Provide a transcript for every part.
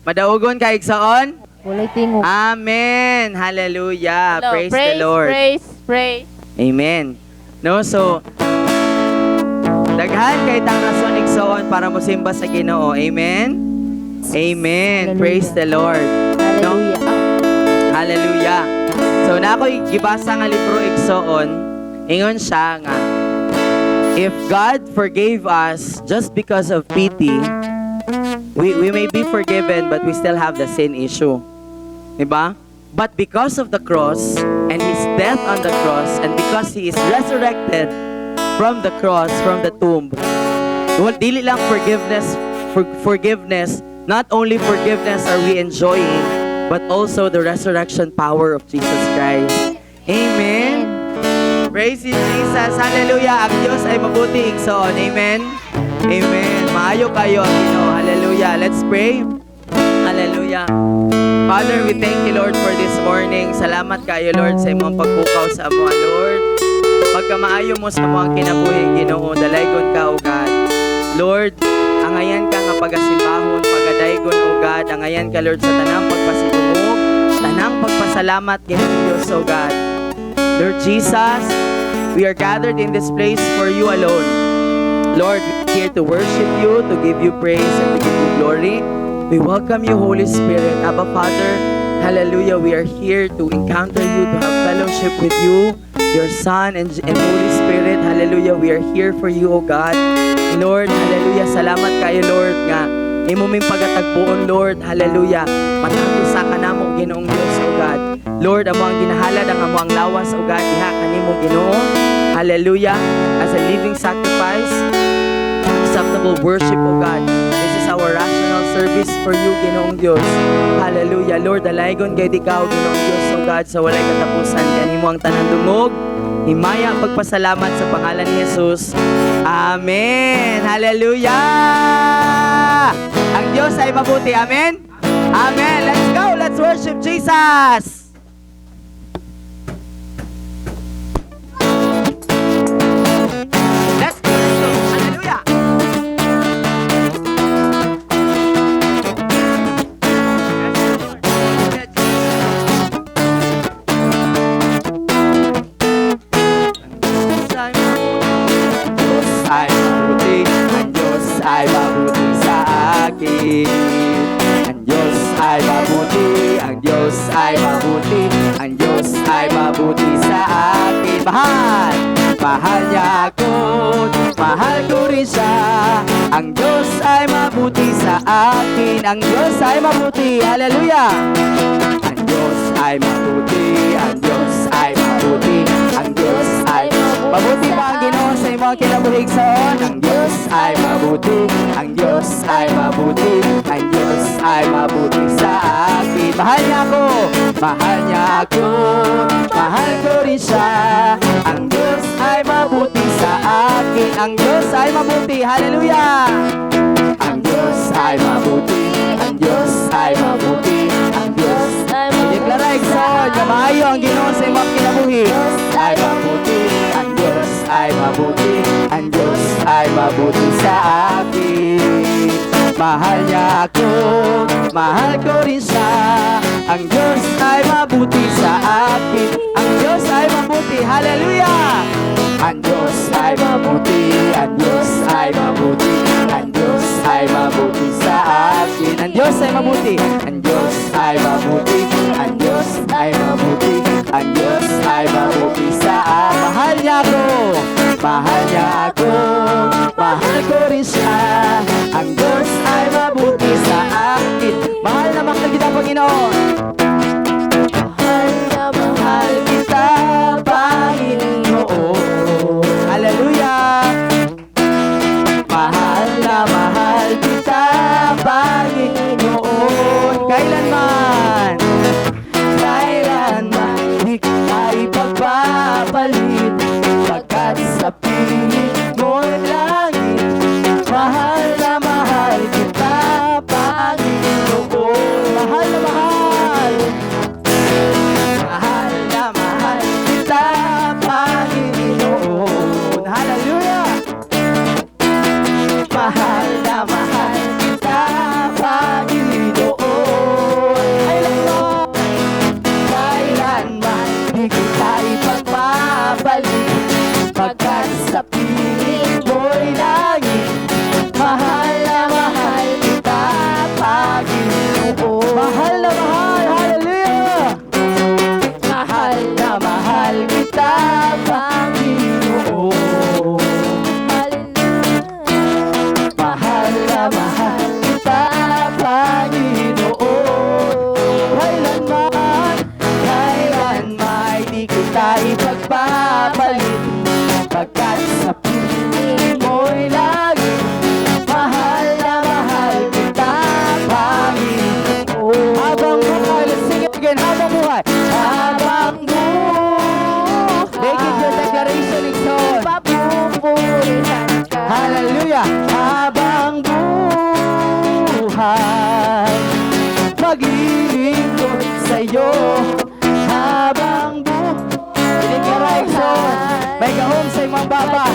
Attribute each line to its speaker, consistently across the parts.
Speaker 1: Madaugon ka igsoon?
Speaker 2: Walay tingog.
Speaker 1: Amen. Hallelujah.
Speaker 2: Hello,
Speaker 1: Praise the Lord.
Speaker 2: Praise.
Speaker 1: Amen. No, so daghan kay tang rason igsoon para mosimba sa Ginoo. Amen. Amen.
Speaker 2: Hallelujah.
Speaker 1: Praise the Lord. No?
Speaker 2: Hallelujah.
Speaker 1: Hallelujah. So na ako'y gibasa nga libro igsoon, ingon siya nga if God forgave us just because of pity, we may be forgiven but we still have the sin issue. Diba? But because of the cross and His death on the cross and because He is resurrected from the cross, from the tomb, dili lang forgiveness, not only forgiveness are we enjoying, but also the resurrection power of Jesus Christ. Amen. Praise you, Jesus. Hallelujah. Ang Diyos ay mabuti igsoon. Amen. Amen. Maayo kayo ang Ginoo. Hallelujah. Let's pray. Hallelujah. Father, we thank you, Lord, for this morning. Salamat kayo, Lord, sa imong pagpukaw sa amo, Lord. Pagkamaayo mo sa among kinabuhi, Ginoo, dalaygon ka, O God. Lord, angayan ka nga pagasimbahon, pagadaygon, O God. Angayan ka, Lord, sa tanang pagpasidungog, tanang pagpasalamat, Ginoo Diyos, O God. Lord Jesus, we are gathered in this place for you alone. Lord, we're here to worship you, to give you praise, and to give you glory. We welcome you, Holy Spirit. Abba, Father, hallelujah, we are here to encounter you, to have fellowship with you, your Son and Holy Spirit. Hallelujah, we are here for you, O God. Lord, hallelujah, salamat kayo, Lord, nga imo ming pagatagbuon, Lord, hallelujah. Matagusa ka namo, Ginoong Diyos, O God. Lord, amo ang ginahalad, ang amo ang lawas, O God, iha kanimo, Ginoo. Hallelujah, as a living sacrifice, acceptable worship, O God. This is our rational service for you, Ginoong Diyos. Hallelujah. Lord, dalaygon kay ikaw, Ginoong Diyos, O God, sa walay katapusan, kanimo ang tanang dungog. Himaya ang pagpasalamat sa pangalan ni Jesus. Amen. Hallelujah. Ang Diyos ay mabuti. Amen. Amen. Let's go. Let's worship Jesus. Let's go. Hallelujah. Ay mabuti sa akin. Ang Diyos ay mabuti, ang Diyos ay mabuti, ang Diyos ay mabuti sa akin. Mahal niya ako, mahal ko rin siya. Ang Diyos ay mabuti sa akin, ang Diyos ay mabuti, hallelujah. Ang Diyos ay mabuti, ang Diyos ay mabuti, ang Diyos ay mabuti ba ang Ginoo sa imong kinabuhig soon? Ang Diyos ay mabuti, ang Diyos ay mabuti, ang Diyos ay mabuti sa akin. Mahal niya ako, mahal niya ako, mahal ko rin siya. Ang Diyos ay mabuti sa akin, ang Diyos ay mabuti, hallelujah. Ang Diyos ay mabuti, ang Diyos ay mabuti, ang Diyos ay mabuti. Deklara igsoon, nga maayo ang Ginoo sa imong kinabuhi. Ay mabuti, ang Diyos ay mabuti, ang Diyos ay mabuti sa akin. Mahal niya ako, mahal ko rin siya. Ang Diyos ay mabuti sa akin, ang Diyos ay mabuti, hallelujah. Ang Diyos ay mabuti, ang Diyos ay mabuti, ang Diyos ay mabuti sa akin. Ang Diyos ay mabuti, ang Diyos ay mabuti, ang Diyos ay mabuti, ang Diyos ay mabuti sa akin. Mahal niya ako, mahal niya ako, mahal ko rin siya. Ang Diyos ay mabuti sa akin. Mahal na mahal kita, Panginoon. Mahal na mahal kita, Panginoon. Hallelujah. Mahal na mahal kita, Panginoon. Kailanman, kailanman, di ka ipagpapalit. Pagkat sa piling mo'y langit, mahal na mahal kita, Panginoon. Mahal na mahal, mahal na mahal kita, Panginoon. Hallelujah. Mahal na mahal kita, Panginoon. Hallelujah! Habang buhay, maglilingkod sa'yo. Habang buhay, may gahom sa imong baba.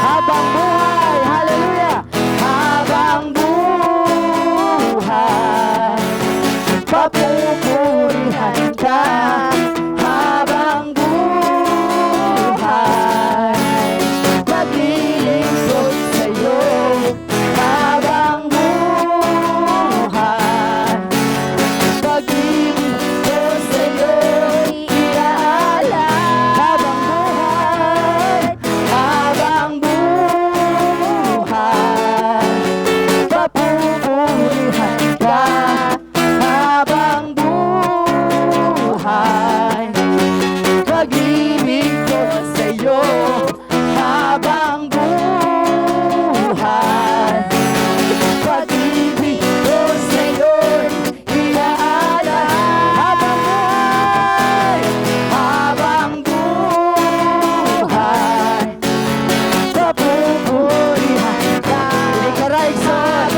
Speaker 1: Habang buhay, hallelujah! Habang buhay, papupurihan ka. Habang buhay, maglilingkod sa'yo. Habang buhay, pag-ibig ko sa'yo iaalay. Habang buhay, habang buhay, papupurihan ka. Habang buhay, pag-ibig ko sa'yo. Habang buhay, pag-ibig ko sa'yo iaalay. Habang buhay, papupurihan ka. Ikaraigson,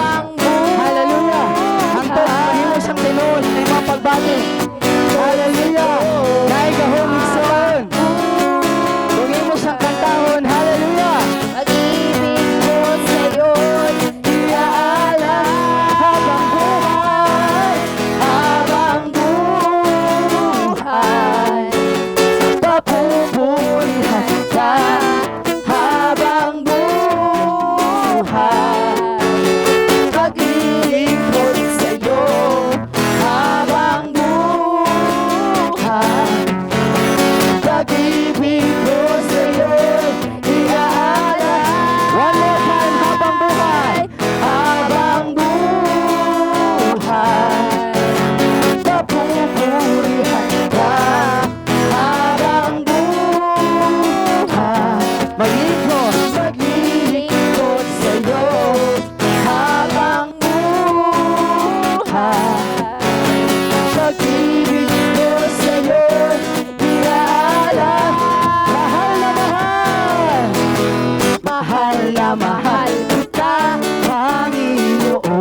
Speaker 1: hallelujah. Hangtod mahimo siyang tinuod sa imong pagbati. Hallelujah. Naigahon igsoon. Kung imo siyang kantahon, hallelujah.
Speaker 2: Pag-ibig ko sa'yo'y
Speaker 1: Iaalay. Habang buhay, habang buhay, papupurihan ka. Habang buhay, pag-ibig ko sa'yo. Habang buhay, pag-ibig ko sa'yo iaalay. One more time, habang buhay, habang buhay, papupurihan ka. Habang buhay, maglingkod sa'yo. Habang buhay, pag-ibig ko sa'yo iaalay. Mahal na mahal kita, Panginoon.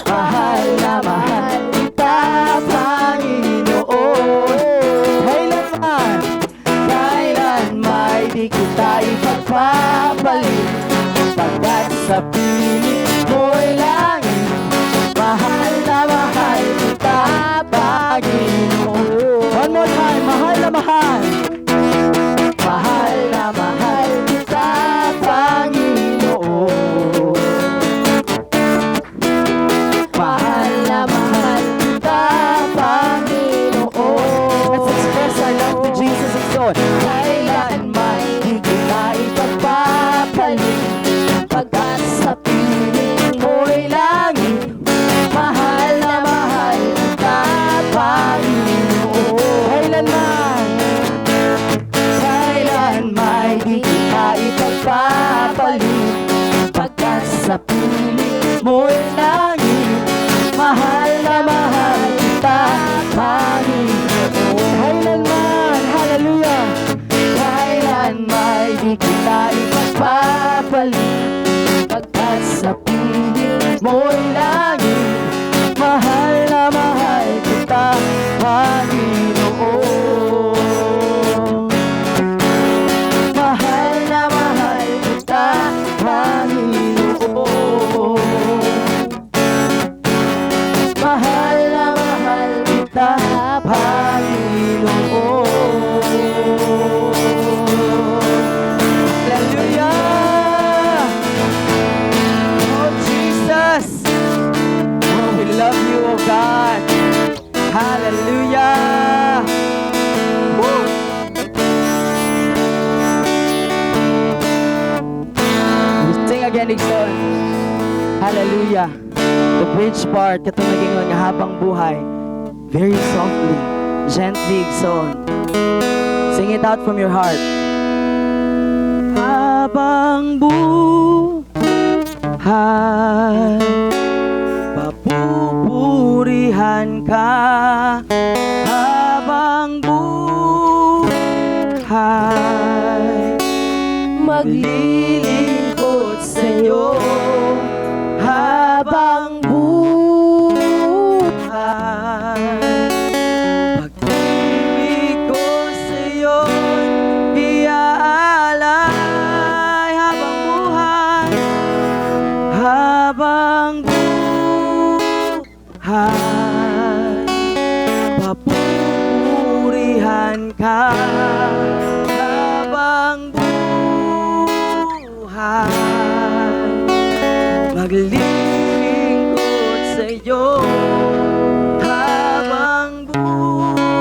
Speaker 1: Mahal na mahal kita, Panginoon. Kailanman di kita ipagpapalit, pagkat sa piling mo'y langit. Mahal na mahal kita, Panginoon. One more time, mahal na mahal. Mahal na mahal kita, Panginoon. Mahal na mahal kita, Panginoon. Let's express our love to Jesus and so on. Kailanman di kita ipagpapalit, pagkat sa piling mo'y langit. Mahal na mahal kita, Panginoon. Kailanman di kita ipagpapalit, pagkat sa piling mo'y langit. Mahal na mahal kita, Panginoon. Kailanman, hallelujah. Kailanman di kita ipagpapalit, pagkat sa piling mo'y langit. Mahal na mahal kita, Panginoon. Mahal na mahal kita, Panginoon. Mahal na mahal kita, Panginoon. Hallelujah! Oh Jesus! Oh, we love you, oh God. Hallelujah! Woo! We sing again, Igsoon. Hallelujah! The bridge part, katong naging nga habang buhay. Very softly, gently, Igsoon. Sing it out from your heart. Habang buhay, papupurihan ka. Habang buhay, maglilingkod sa'yo habang buhay. Pag-ibig ko sa'yo'y iaalay habang buhay, habang buhay. Papupurihan ka habang buhay. Maglilingkod sa'yo habang buhay.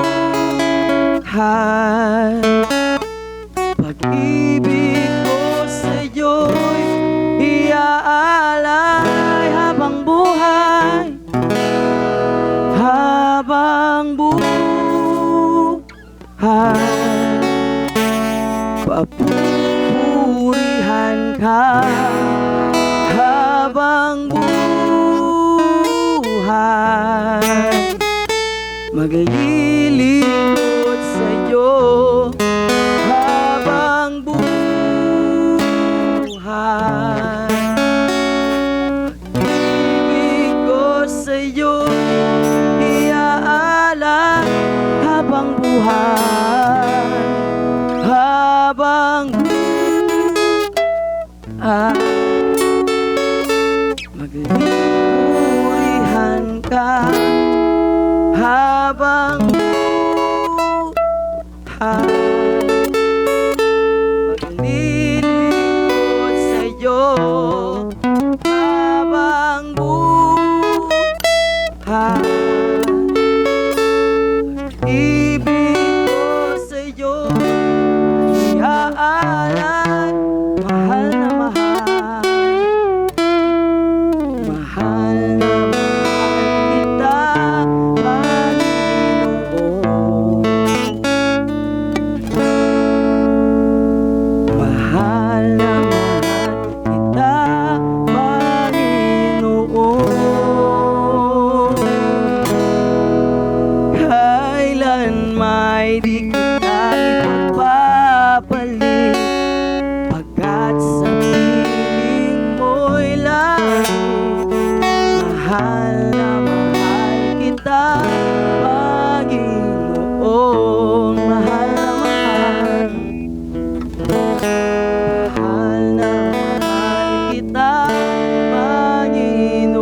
Speaker 1: Pag-ibig ko sa'yo'y iaalay habang buhay, habang buhay. Papupurihan ka habang buhay. Maglilingkod sa'yo habang buhay. Pag-ibig ko sa'yo iaalay habang buhay, habang buhay. Maglilingkod ka habang buhay. Maglilingkod sa'yo habang buhay. Ibig ko sa'yo iaalay, mahal na mahal. Mahal na mahal kita, Panginoon. Mahal na mahal kita, Panginoon. Kailan may di kita ipagpapalit, pagkat sa piling mo'y langit. Mahal na mahal kita, Panginoon. Mahal na mahal. Mahal na mahal kita, Panginoon.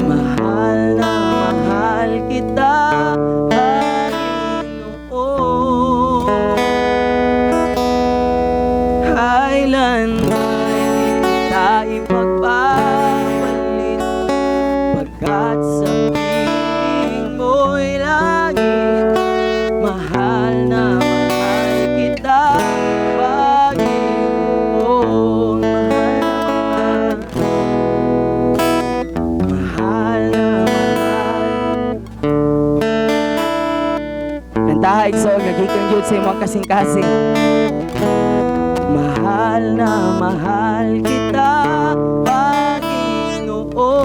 Speaker 1: Mahal na mahal kita, Panginoon. Kailan may kita ipagpapalit, pagkat sa piling mo'y langit. Mahal na mahal kita, Panginoon. Mahal na mahal. Kantahay so nagiging yun sa imong kasing-kasing. Mahal na mahal kita, Panginoon.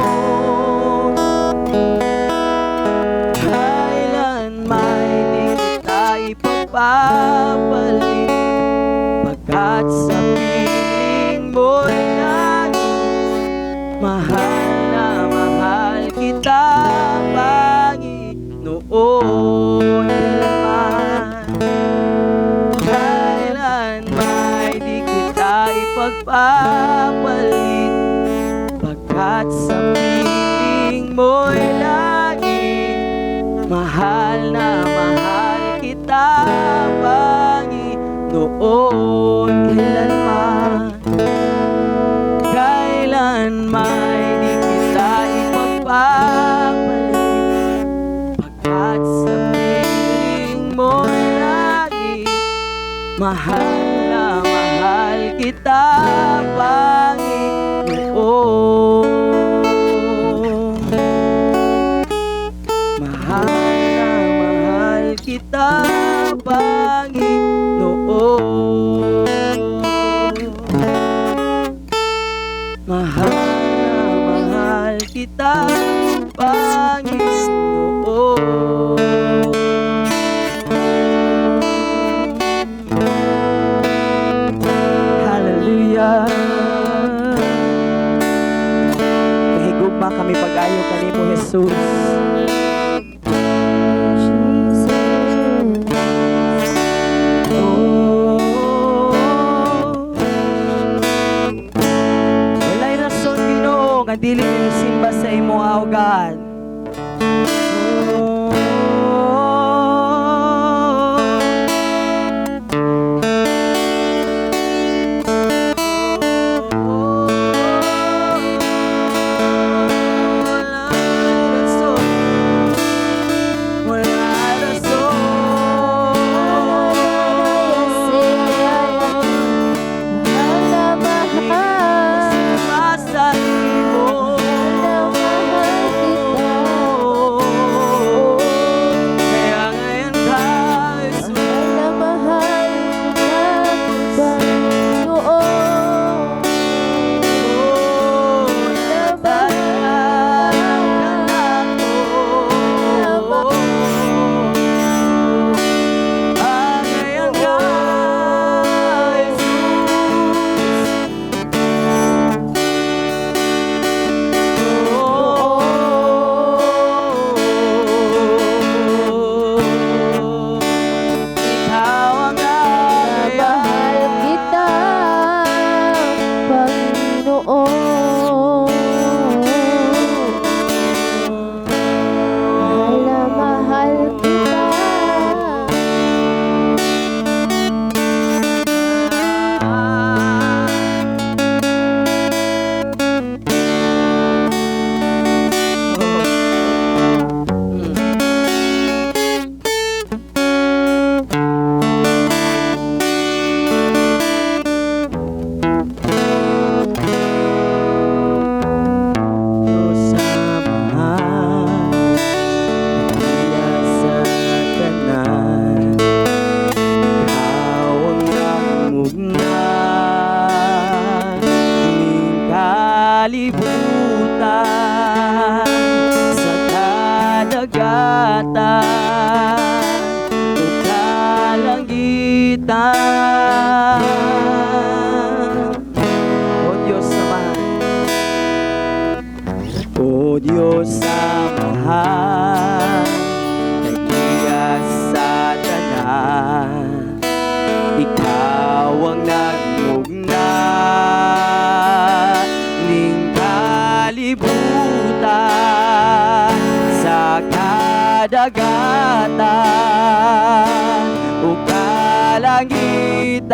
Speaker 1: Kailan may di kita ipagpapalit, pagkat sa piling mo'y langit. Mahal na mahal kita, Panginoon. Kailan may di kita ipagpapalit, pagkat sa piling mo'y langit. Mahal na mahal kita, Panginoon. Kailan may di kita ipagpapalit, pagkat sa piling mo'y langit. Mahal na mahal kita, Panginoon. Mahal na mahal kita, Panginoon. Mahal na mahal kita, Panginoon. kadagatan o kalangitan. O Diyos naman, o Diyos Amahan, nag-iyas sa tanan, Ikaw ang nagmugna ning kalibutan sa kadagatan o kalangitan.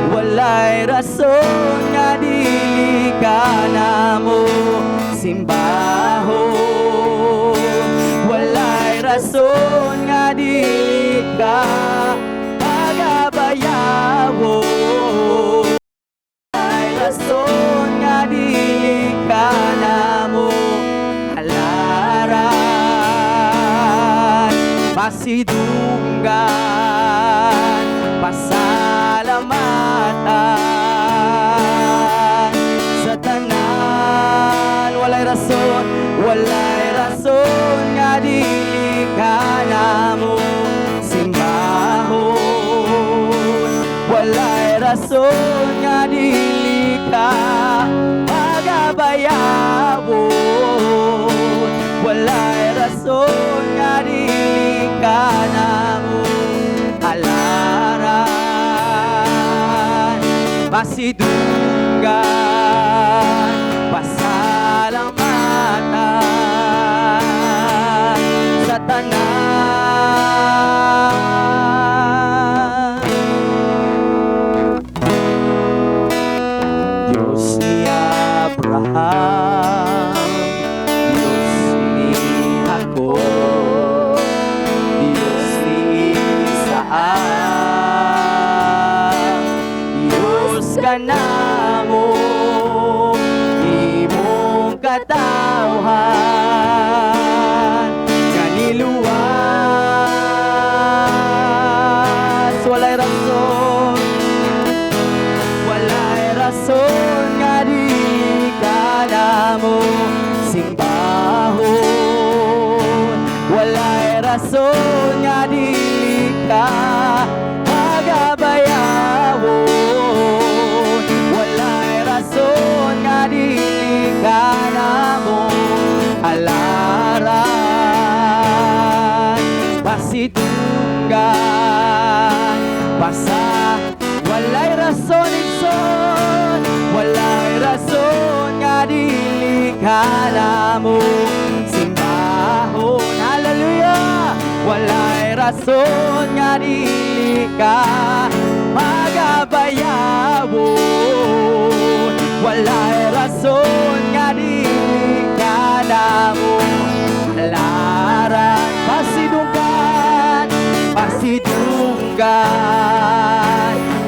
Speaker 1: Walay rason nga dili ka namo simbahon. Walay rason nga dili ka pagabayawon. Walay rason nga dili ka namo halaran. Pasidunggan, pasalamatan sa tanan. Walay rason nga dili ka namo simbahon. Walay rason nga dili ka pagabayawon. Walay rason nga dili ka namo halaran. Pasidunggan, pasalamatan sa tanan. Diyos ni Abraham, Diyos ni Jacob, Diyos ni Isaac, Diyos ka namo, imong katawhan kaniluwas. Walay rason nga dili ka namo simbahon. Walay rason nga dili ka pagabayawon. Walay rason nga dili ka namo halaran. Pasidunggan, walay rason igsoon. Walay rason nga dili ka namo simbahon. Hallelujah. Walay rason nga dili ka magabayawon. Walay rason nga dili ka namo halaran. Pasidunggan,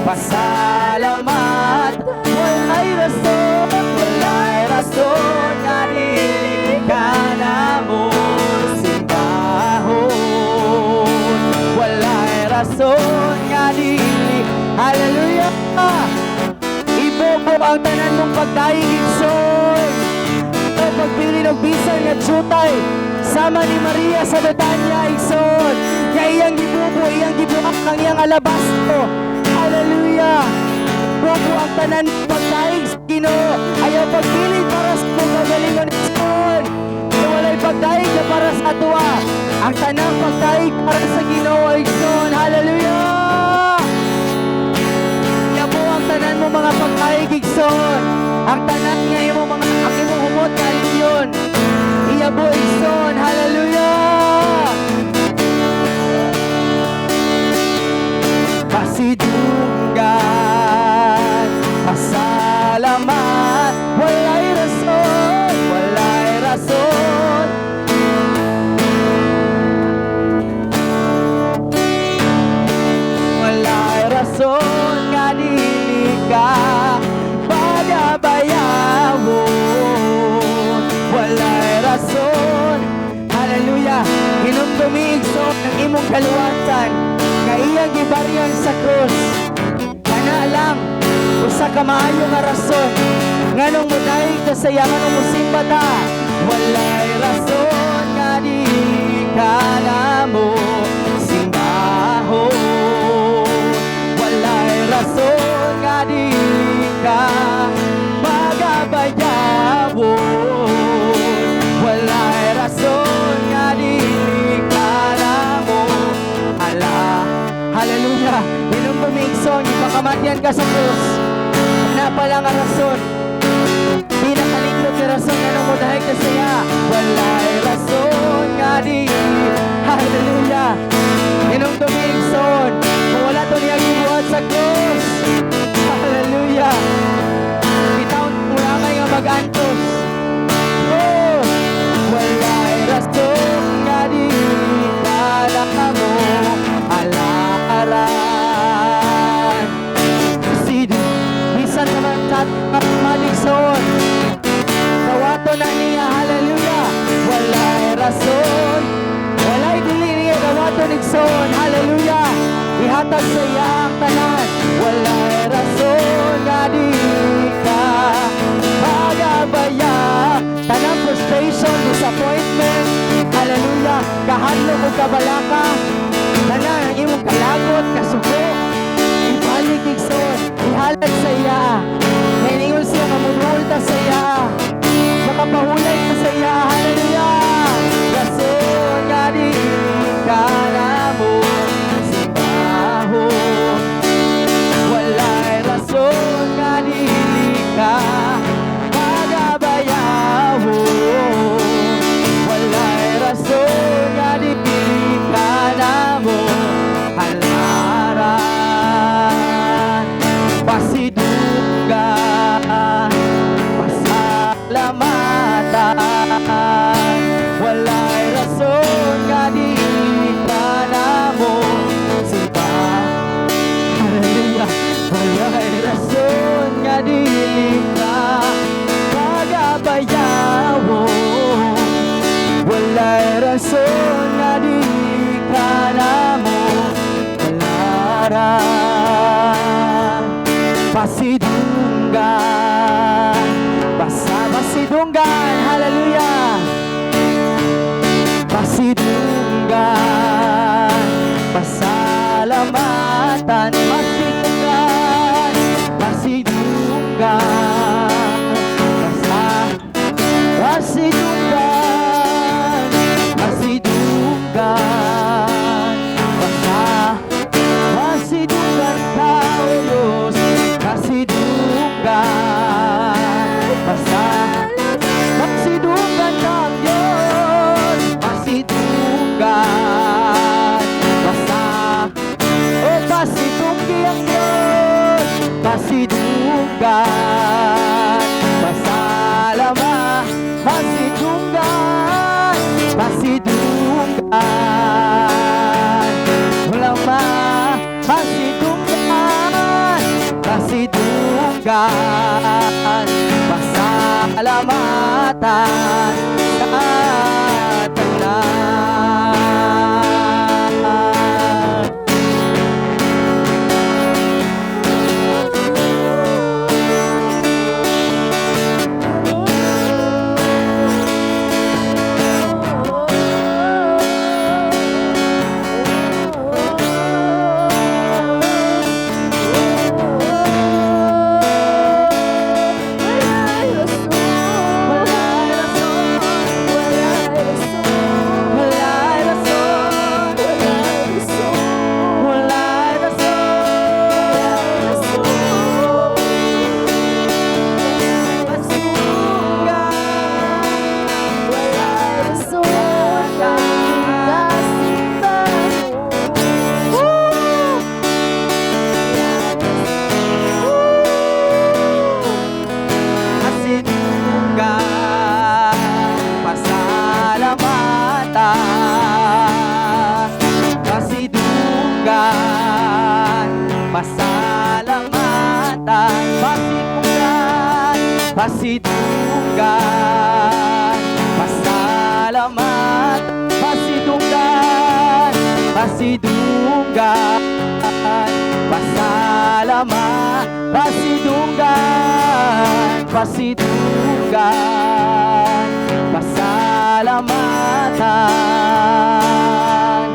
Speaker 1: pasalamat. Walay rason nga dili ka namo simbahon. Walay rason nga dili. Hallelujah. Ibobo ang tanan mong pagdaing igsoon. O pagpili ng bisan nga tsutay sama ni Maria sa Betania igsoon. Nga iyang gibubo, iyang gibuak ng iyang alabasto. Hallelujah. Bobo ang tanan pagdaing sa Ginoo. Ayaw pagpili para sa pagkagalingon igsoon. Walay pagdaing na para sa atua. Ang tanang pagdaing para sa Ginoo igsoon. Hallelujah. Yabo ang tanan mo mga pagdaing igsoon. Ang tanan nga imo mga akimong humot kaliyon. Iyabo igsoon. Hallelujah. Pasidunggan, pasalamat. Walay rason, walay rason. Walay rason nga dili ka pagabayawon. Walay rason. Hallelujah. Hinumdumi igsoon ang imong kaluwasan. Iyang gibaryan sa krus. Kana lang usa ka maayo nga rason nganong mo saya nga nung musimba ta. Walay rason nga di ka na mo simbahon. Walay rason nga di ka magabayawon. Walay rason nga di ka na mo hallelujah. Inong bumigson, ipakamatyan ka sa krus. Na pala nga rason, pinakalindot nga rason nga nang mudahig ka saya. Walay rason nga di, hallelujah. Inong bumigson, kung wala to niya gibuhat sa krus, hallelujah. Bitaon mula kayo nga mag-antos. Oh, walay rason nga di ka na mo alaran. Sido, bisan naman tatat maligson. Kawato na niya, hallelujah. Walay rason, walay dili niya kawato nigson, hallelujah. Ihatag sa iyang tanan. Walay rason nga di ka magabaya. Tanang frustration, disappointment, hallelujah. Kahadlo o kabalaka, tanan ang imong kalagot, kasuko, ibalik igson, ihalag sa iya. Nainingol siya, mamumulta sa iya, makapahulay ka sa iya, hallelujah. Rason nga di ka na mo simbahon. Walay rason nga di ka magabayawon. Walay rason nga di ka na mo halaran. Pasidunggan, pasalamatan. Walay rason nga di ka na mo simba. Hallelujah. Walay rason nga di ka magabayawon. Walay rason nga di ka na mo halaran. Pasidunggan, pasidunggan, hallelujah. Pasidunggan, pasalamatan. Pasidunggan, pasidunggan, pasidunggan, pasidunggan, pasidunggan ka o Diyos. Pasidunggan, pasidunggan ka o Diyos. Pasidunggan, pasidunggi ang Diyos. Pasidunggan, pasalama. Pasidunggan, pasidunggan, ulama. Pasidunggan, pasidunggan, pasalamatan sa tanan. Pasalamatan, pasidunggan, pasalamat, pasidunggan, pasidunggan, pasalamat, pasidunggan, pasidunggan. kahulugan, pasalamatan.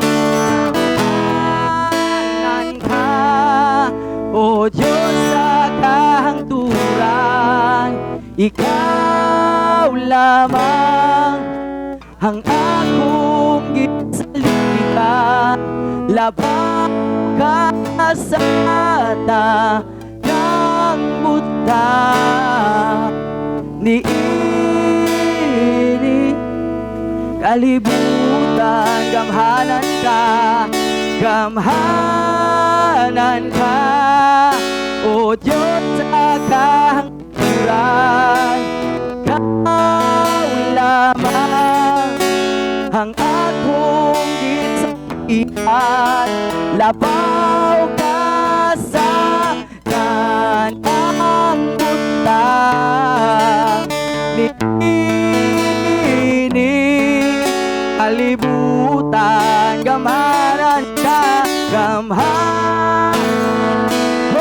Speaker 1: Tahanan ka, O Diyos sa kahangturan, Ikaw lamang ang akong gisalikan. Labaw ka sa ng muta, niini kalibutan, gamhanan ka, O Diyos sa kahangturan. Ikaw lamang ang akong gisalikan. Labaw ka sa kanang butang, niini kalibutan, gamhanan ka, O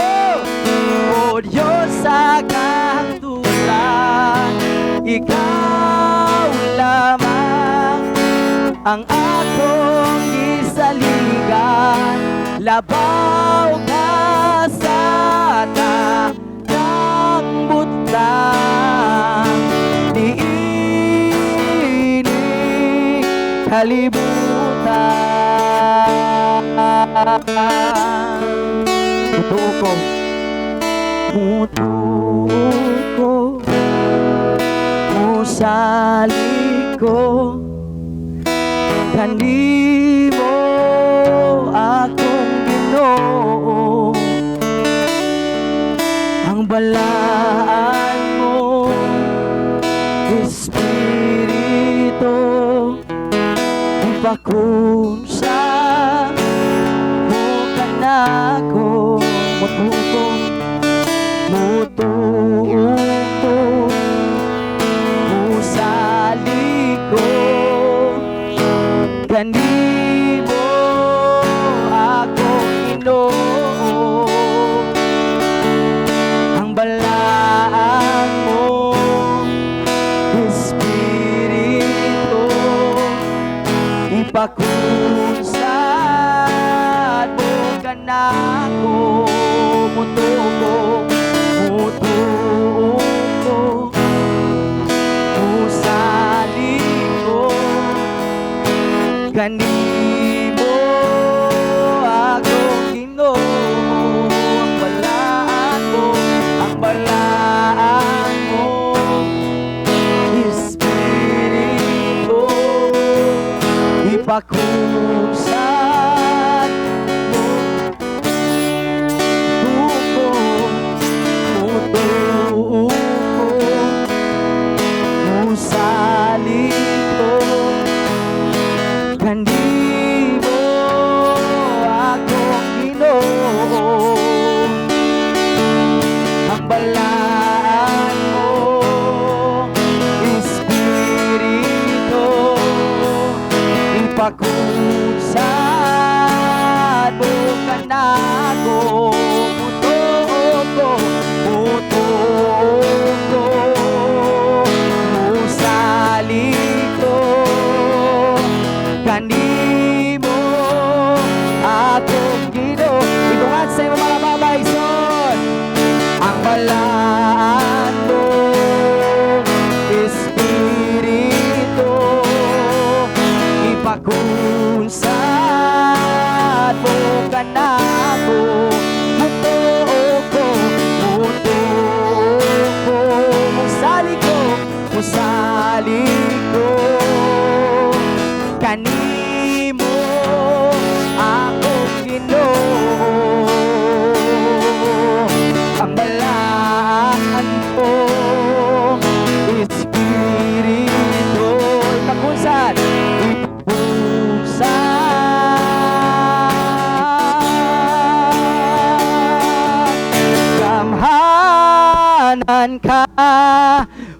Speaker 1: Diyos sa kahangturan. Ikaw lamang ang akong gisaligan. Labaw ka sa ng butang, niini kalibutan. Mutuo ko, musali ko, kanimo akong Ginoo. Ang balaan mo, Espiritu, ipakunsa mo kanako. Mutuo ko, musali ko, kanimo akong Ginoo. Ang balaan mo, Espiritu, ipakunsad mo kanako. Mutuo ko, musali ko, kanimo akong Ginoo. Ang balaan mo, Espiritu, ipakunsad mo. Mutuo ko, musali ko, kanimo akong Ginoo. Ang balaan mo, Espiritu, ipakunsad mo kanako. Musali ko, kanimo akong Ginoo. Itungan sa iyo mga babayson. Ang balaan mo, Espiritu, ipakunsad mo kanako. Mutuo ko, musali ko, kanimo akong Ginoo. Ang balaan ko, Espiritu, ipakunsad, gamhanan ka,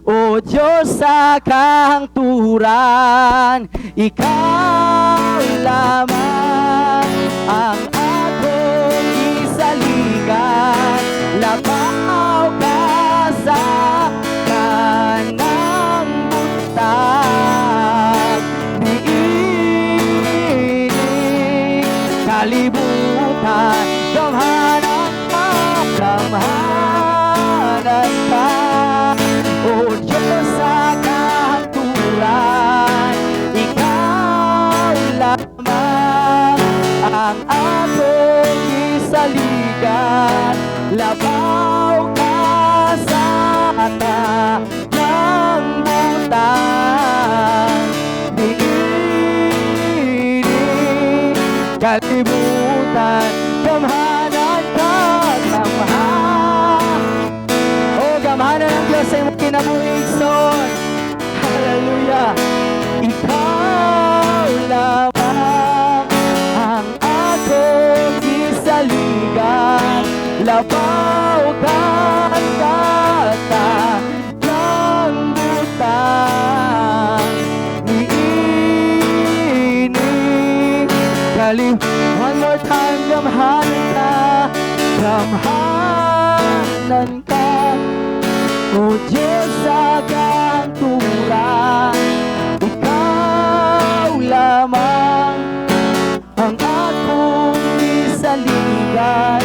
Speaker 1: O Diyos sa kahangturan. Ikaw lamang ang akong isaligan. Labaw ka sa kanang labaw ka sa ata ng butang. Diinig kalibutan, gamhanan ka, gamhan. O gamhanan ng Diyos sa imong kinabuhi, son. Hallelujah. Ikaw lamang ang akong gisaligan, labaw ka kata ng butang. Niinig kalim. One more time, gamhanan ka, gamhanan ka, o Diyos sa kanturan. Ikaw lamang ang akong isaligan,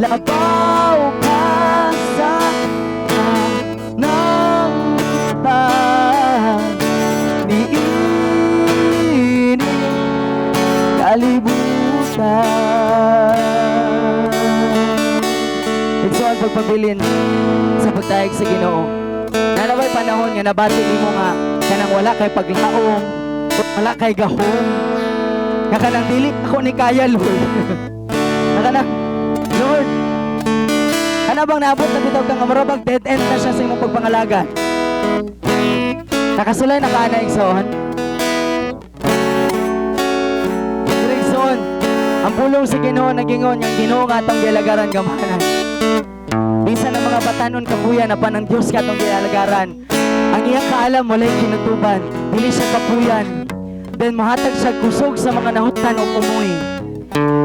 Speaker 1: labaw ka sa ng butang. Niinig kalibutan. Ito ang pagpabilin sa pagtayag sa Ginoo. Nanaway panahon nga nabati mo nga kanang wala kay paglaom, wala kay gahom, nga kanang dili ako ni kaya, Lord. Nga kanang, Lord, ano bang naabot na bitaw kang marabag dead end na siya sa imong pagpangalaga? Nakasulay na ka na igsoon. Igsoon, ang pulong sa Ginoo nagingon yang Ginoo nga atong gilagaran gamhanan. Bisan ang mga batanon kapuya na pa ng Diyos ka itong gialagaran. Ang iyang kaalam wala'y kinutuban, dili siya kapuyan. Then mahatag siya kusog sa mga nahutan o umuy.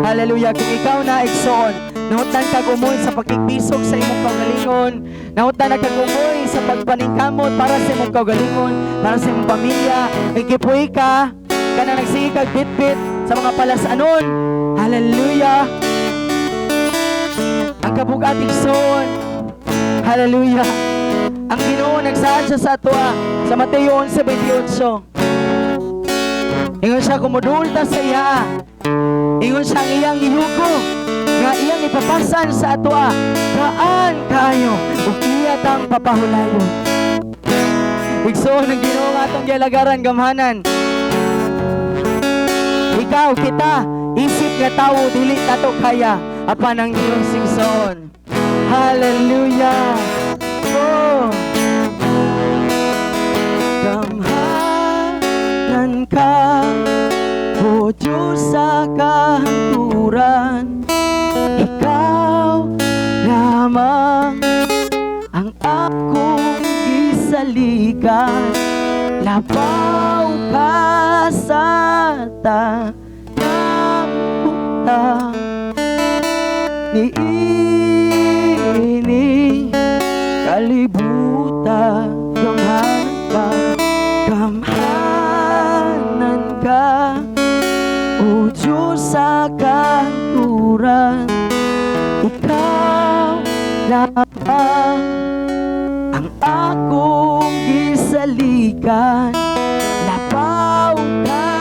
Speaker 1: Hallelujah. Kung ikaw na igsoon, nahutan kag umuy sa pagkikpisog sa imong kaugalingon, nahutan na kag umuy sa pagpaningkamot para sa imong kaugalingon, para sa imong pamilya, ikipuy ka, kana nagsige kag bit-bit sa mga palasanon. Hallelujah. Ang kabugating son. Hallelujah. Ang Ginoo nagsaad siya sa atua sa Mateo 11:28. Ingon siya kumudulta sa iya. Ingon siya ang iyang ihugo nga iyang ipapasan sa atua. Kaan kayo ug iya tang papahulayon. Igsoon ang Ginoo nga atong gialagaran gamhanan. Ikaw kita isip nga tawo dili nato kaya apan ang Diyos igsoon. Hallelujah. Oh. Gamhanan ka, o Diyos sa kahaturan. Ikaw lamang ang akong gisaligan, labaw ka sa tanang butang. Niinig kalibutan, gamhanan ka, o Diyos sa kanturan. Ikaw lamang ang akong gisaligan, labaw ka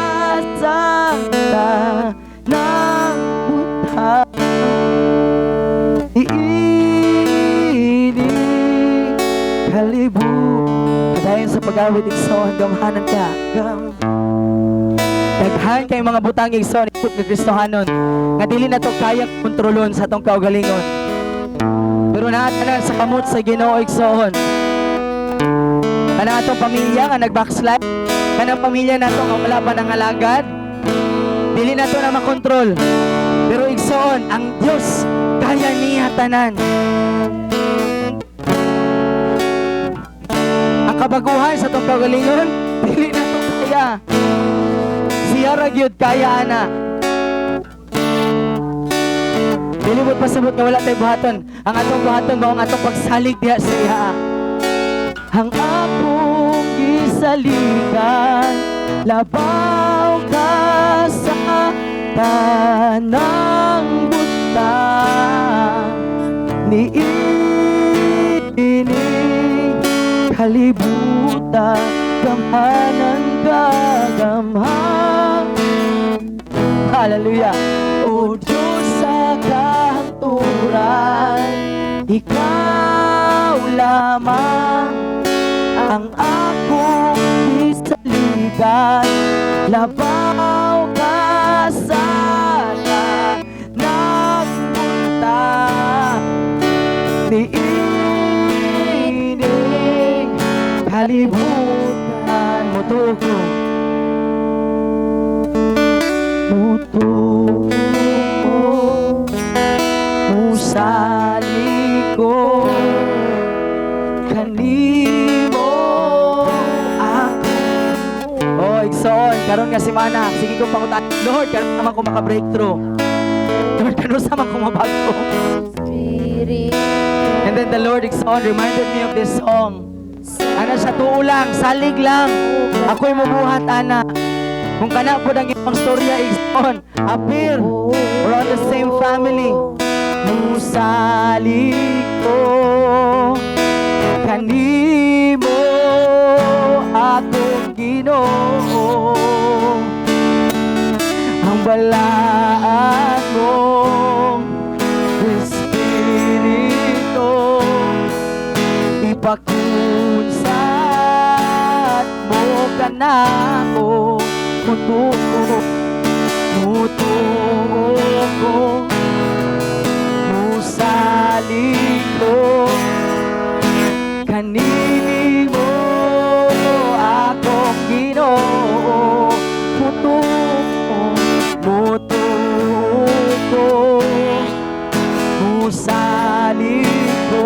Speaker 1: sa tanang butang. Iinig kalibutan. Kadayon sa pag-awit igsoon, gamhanan ka, daghan kay mga butang igsoon ikot nga Kristohanon nga dili na to kaya kontrolon sa atong kaugalingon, pero naatanan sa kamot sa Ginoo igsoon. Kanang atong pamilya nga nag-backslide, kanang pamilya nato nga wala pa nang alagad, dili na to na makontrol, pero igsoon ang Dios kaya niya tanan. Ang kabaguhan sa itong kaugalingon, dili na ito kaya. Siya ragyod kaya ana. Dili mo't pasabot nga wala tayo buhaton. Ang atong buhaton mo ang atong pagsalig diha sa iya. Ang akong gisaligan, labaw ka sa tanang butang. Niinig kalibutan, gamhanan ka, gamhan. Hallelujah. O Diyos sa kahangturan. Ikaw lamang ang akong isaligan. Labaw ka sana nagpunta, niinig kalibutan mo tuko. Sa likod kanimo ako. Oh, igsoon karon nga semana sige kong pangutan. Lord, karon naman ko maka-breakthrough. Lord, karon sa man ko mabago.
Speaker 2: Spirit.
Speaker 1: And then the Lord igsoon reminded me of this song. Ana siya tuo lang, salig lang. Ako'y mabuhat ana. Kung kana po ang iyong storya igsoon, appear. We're on the same family. Musalik ko kanimo akong Ginoo, ang balaan mong Espiritu ipakunsat mo kanako mutuo ko saliko kanimo akong Ginoo, mutuo musaliko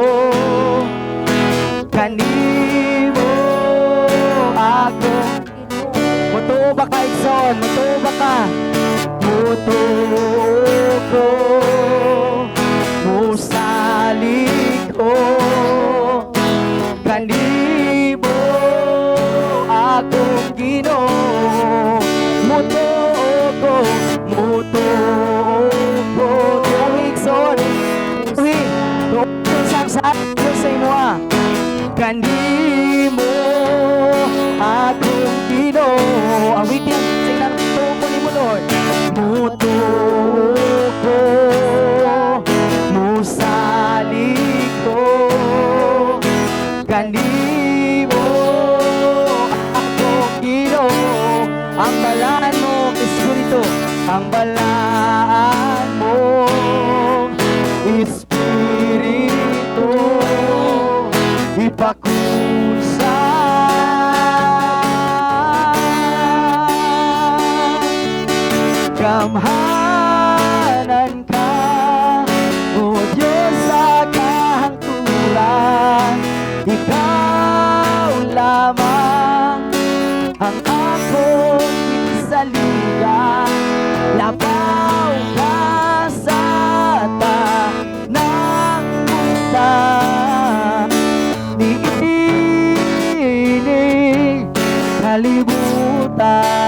Speaker 1: kanimo akong mutuo ba ka igsoon, mutuo ba ka, mutuo musaliko kanimo akong Ginoo, mutuo tuong igsoon tuong sa imo kanimo akong Ginoo. Awitin sing tuo ko nimo Lord, mutuo musaliko kanimo akong Ginoo, ang balaan mo Espiritu, ang balaan mo Espiritu ipakunsat kamhanan ka, o Diyos sa kahangturan. Ikaw lamang ang akong isaligan. Labaw ka sa tanang mundo, niinig kalibutan